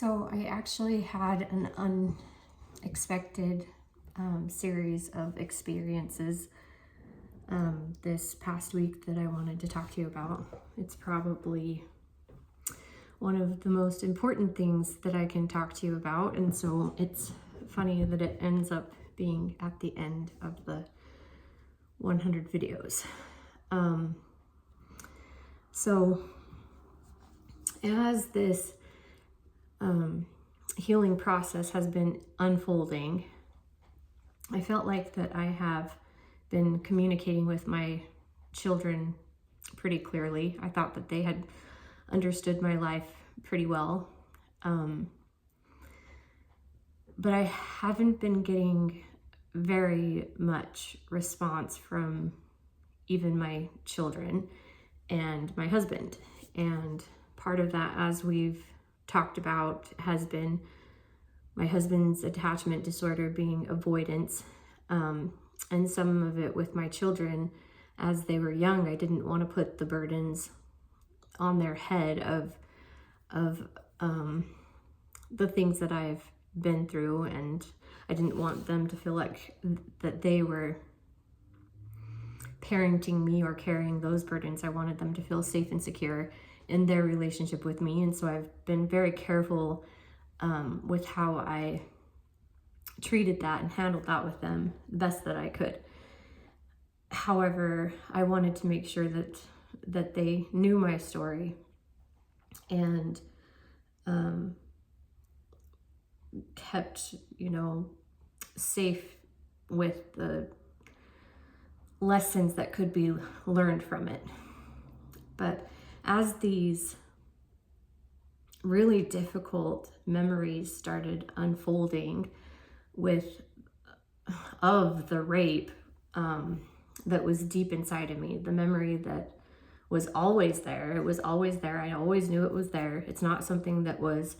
So I actually had an unexpected series of experiences this past week that I wanted to talk to you about. It's probably one of the most important things that I can talk to you about, and so it's funny that it ends up being at the end of the 100 videos. So as this healing process has been unfolding, I felt like that I have been communicating with my children pretty clearly. I thought that they had understood my life pretty well. But I haven't been getting very much response from even my children and my husband. And part of that, as we've talked about, has been my husband's attachment disorder being avoidance. And some of it with my children as they were young. I didn't want to put the burdens on their head of the things that I've been through, and I didn't want them to feel like that they were parenting me or carrying those burdens. I wanted them to feel safe and secure in their relationship with me, and so I've been very careful with how I treated that and handled that with them the best that I could. However, I wanted to make sure that they knew my story and kept, safe with the lessons that could be learned from it. But as these really difficult memories started unfolding of the rape that was deep inside of me, the memory that was always there. It was always there. I always knew it was there. It's not something that was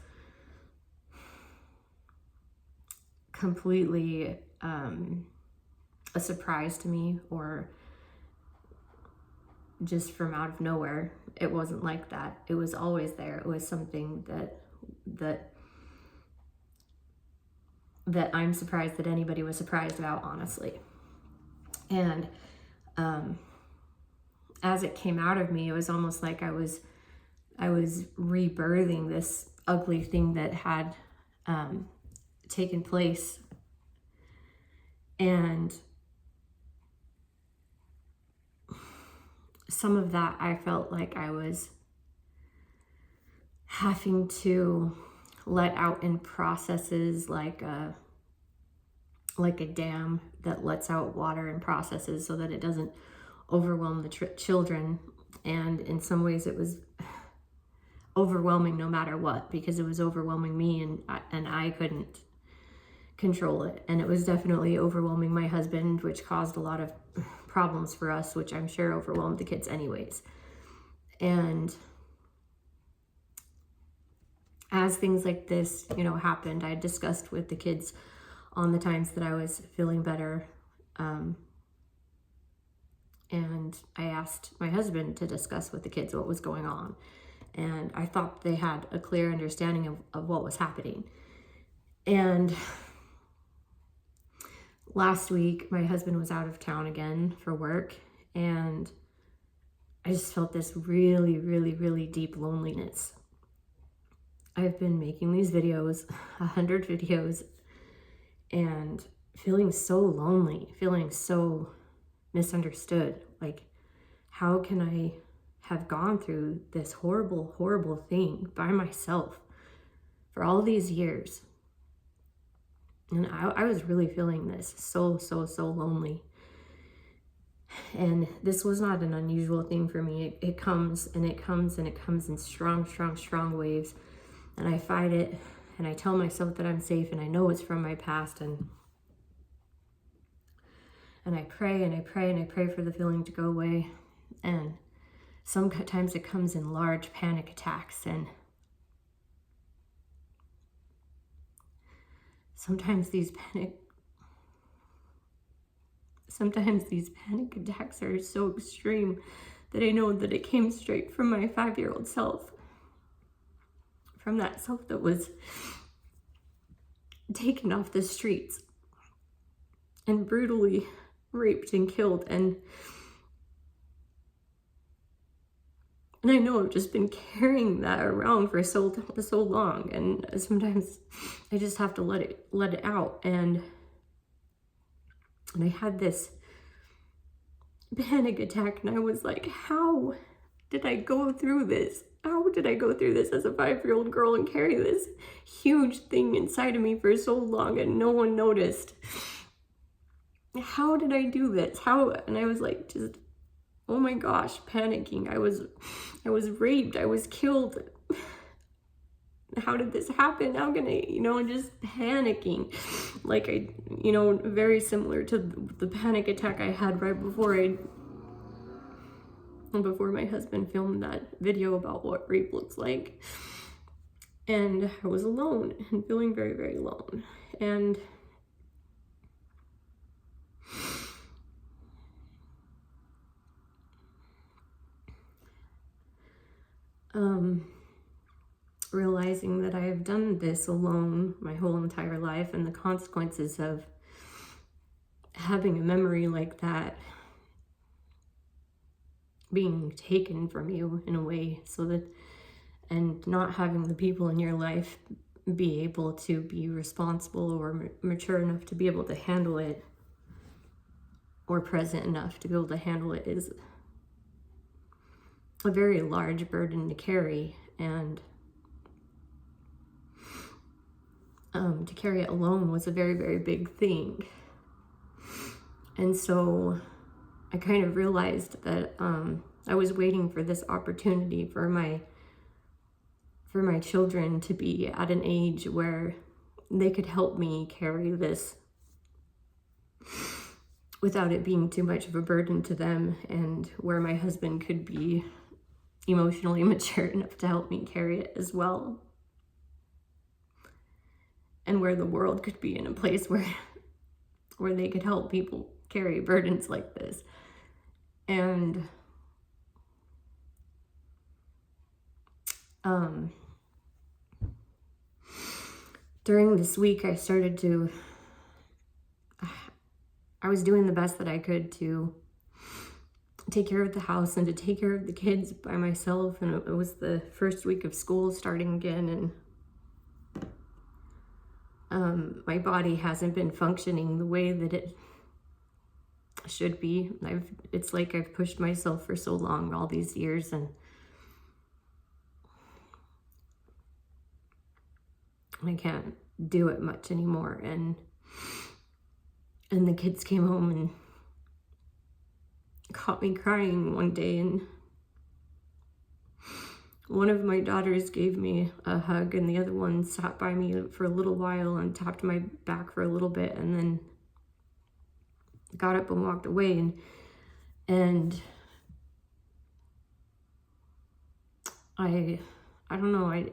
completely a surprise to me or just from out of nowhere. It wasn't like that. It was always there. It was something that I'm surprised that anybody was surprised about, honestly. And as it came out of me, it was almost like I was rebirthing this ugly thing that had taken place. And some of that I felt like I was having to let out in processes like a dam that lets out water in processes so that it doesn't overwhelm the children. And in some ways it was overwhelming no matter what, because it was overwhelming me and I couldn't control it. And it was definitely overwhelming my husband, which caused a lot of problems for us, which I'm sure overwhelmed the kids anyways. And as things like this, happened, I discussed with the kids on the times that I was feeling better. And I asked my husband to discuss with the kids what was going on. And I thought they had a clear understanding of what was happening. And last week, my husband was out of town again for work, and I just felt this really, really, really deep loneliness. I've been making these videos, 100 videos, and feeling so lonely, feeling so misunderstood. Like, how can I have gone through this horrible, horrible thing by myself for all these years? And I was really feeling this so lonely. And this was not an unusual thing for me. It comes and it comes and it comes in strong waves. And I fight it, and I tell myself that I'm safe, and I know it's from my past, and I pray and I pray and I pray for the feeling to go away. And sometimes it comes in large panic attacks, and sometimes these panic attacks are so extreme that I know that it came straight from my 5-year-old self, from that self that was taken off the streets and brutally raped and killed. And I know I've just been carrying that around for so long, and sometimes I just have to let it out. And I had this panic attack, and I was like, how did I go through this? How did I go through this as a 5-year-old girl and carry this huge thing inside of me for so long and no one noticed? How did I do this? How? And I was like, just, oh my gosh, panicking. I was raped. I was killed. How did this happen? How can I, just panicking. Like very similar to the panic attack I had right before my husband filmed that video about what rape looks like. And I was alone and feeling very, very alone. And realizing that I have done this alone my whole entire life, and the consequences of having a memory like that being taken from you in a way, and not having the people in your life be able to be responsible or mature enough to be able to handle it, or present enough to be able to handle it, is a very large burden to carry. And to carry it alone was a very, very big thing. And so I kind of realized that I was waiting for this opportunity for my children to be at an age where they could help me carry this without it being too much of a burden to them, and where my husband could be emotionally mature enough to help me carry it as well. And where the world could be in a place where they could help people carry burdens like this. And during this week, I was doing the best that I could to take care of the house and to take care of the kids by myself. And it was the first week of school starting again, and my body hasn't been functioning the way that it should be. It's like I've pushed myself for so long, all these years, and I can't do it much anymore. And the kids came home and caught me crying one day, and one of my daughters gave me a hug, and the other one sat by me for a little while and tapped my back for a little bit, and then got up and walked away. And I don't know,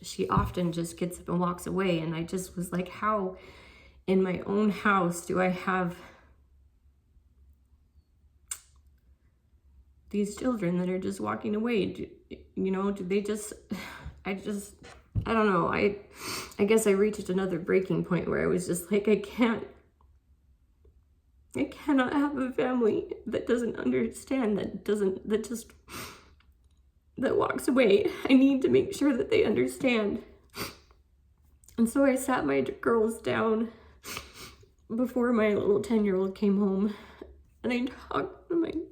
she often just gets up and walks away, and I just was like, how in my own house do I have these children that are just walking away? Do they just, I don't know. I guess I reached another breaking point where I was just like, I cannot have a family that doesn't understand, that walks away. I need to make sure that they understand. And so I sat my girls down before my little 10-year-old came home, and I talked to them.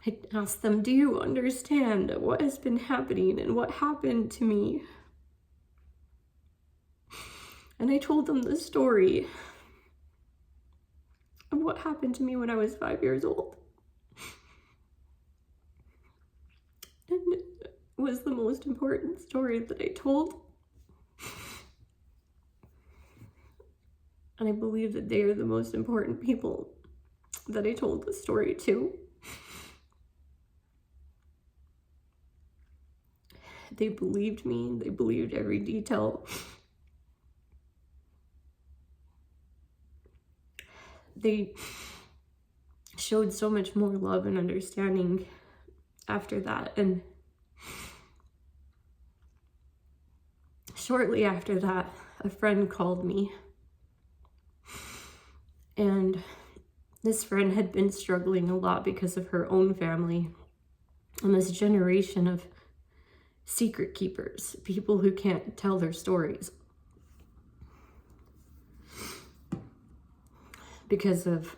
I asked them, do you understand what has been happening and what happened to me? And I told them the story of what happened to me when I was 5 years old. And it was the most important story that I told. And I believe that they are the most important people that I told the story to. They believed me. They believed every detail. They showed so much more love and understanding after that. And shortly after that, a friend called me, and this friend had been struggling a lot because of her own family and this generation of secret keepers, people who can't tell their stories because of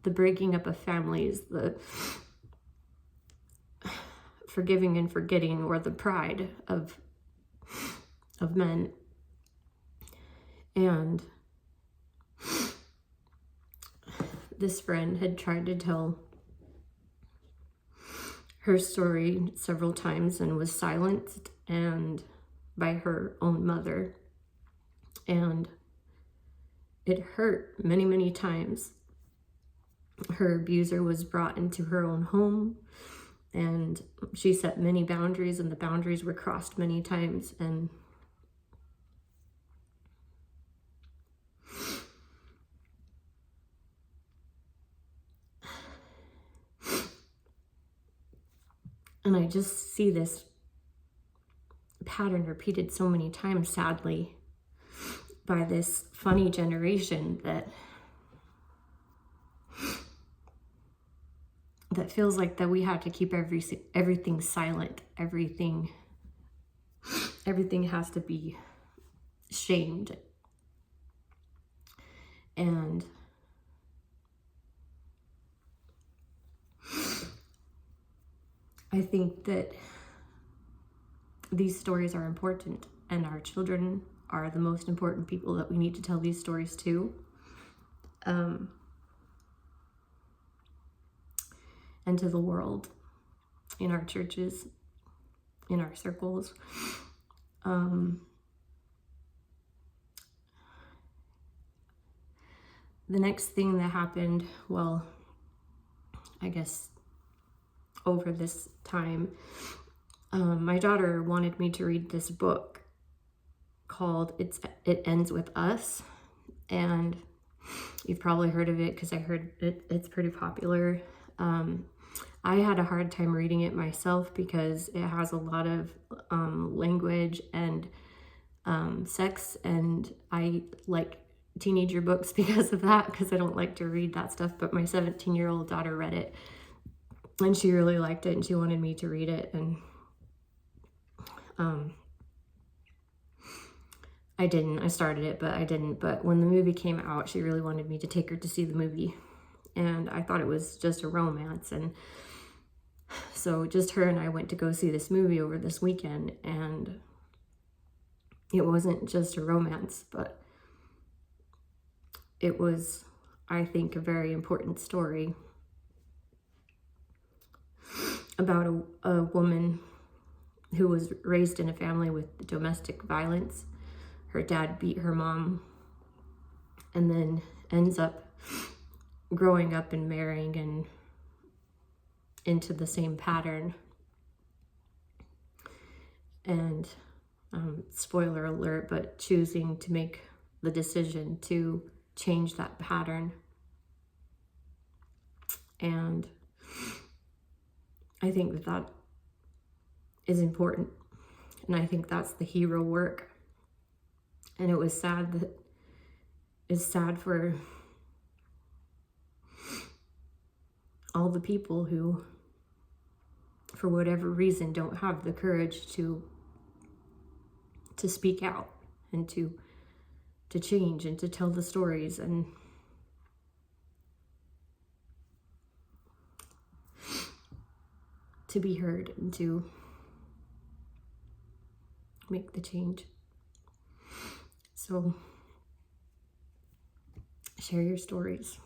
the breaking up of families, the forgiving and forgetting, or the pride of men. And this friend had tried to tell her story several times and was silenced and by her own mother. And it hurt many, many times. Her abuser was brought into her own home, and she set many boundaries, and the boundaries were crossed many times. And I just see this pattern repeated so many times, sadly, by this funny generation that feels like that we have to keep everything silent. Everything has to be shamed. And I think that these stories are important, and our children are the most important people that we need to tell these stories to. And to the world, in our churches, in our circles. The next thing that happened, well, I guess over this time, my daughter wanted me to read this book called It Ends With Us, and you've probably heard of it because I heard it's pretty popular. I had a hard time reading it myself because it has a lot of language and sex, and I like teenager books because of that, because I don't like to read that stuff. But my 17-year-old daughter read it, and she really liked it, and she wanted me to read it, and I didn't. I started it, but I didn't. But when the movie came out, she really wanted me to take her to see the movie, and I thought it was just a romance. And so just her and I went to go see this movie over this weekend, and it wasn't just a romance, but it was, I think, a very important story about a woman who was raised in a family with domestic violence. Her dad beat her mom, and then ends up growing up and marrying and into the same pattern. And spoiler alert, but choosing to make the decision to change that pattern. And I think that is important, and I think that's the hero work. And it was sad that it's sad for all the people who, for whatever reason, don't have the courage to speak out and to change and to tell the stories and to be heard and to make the change. So share your stories.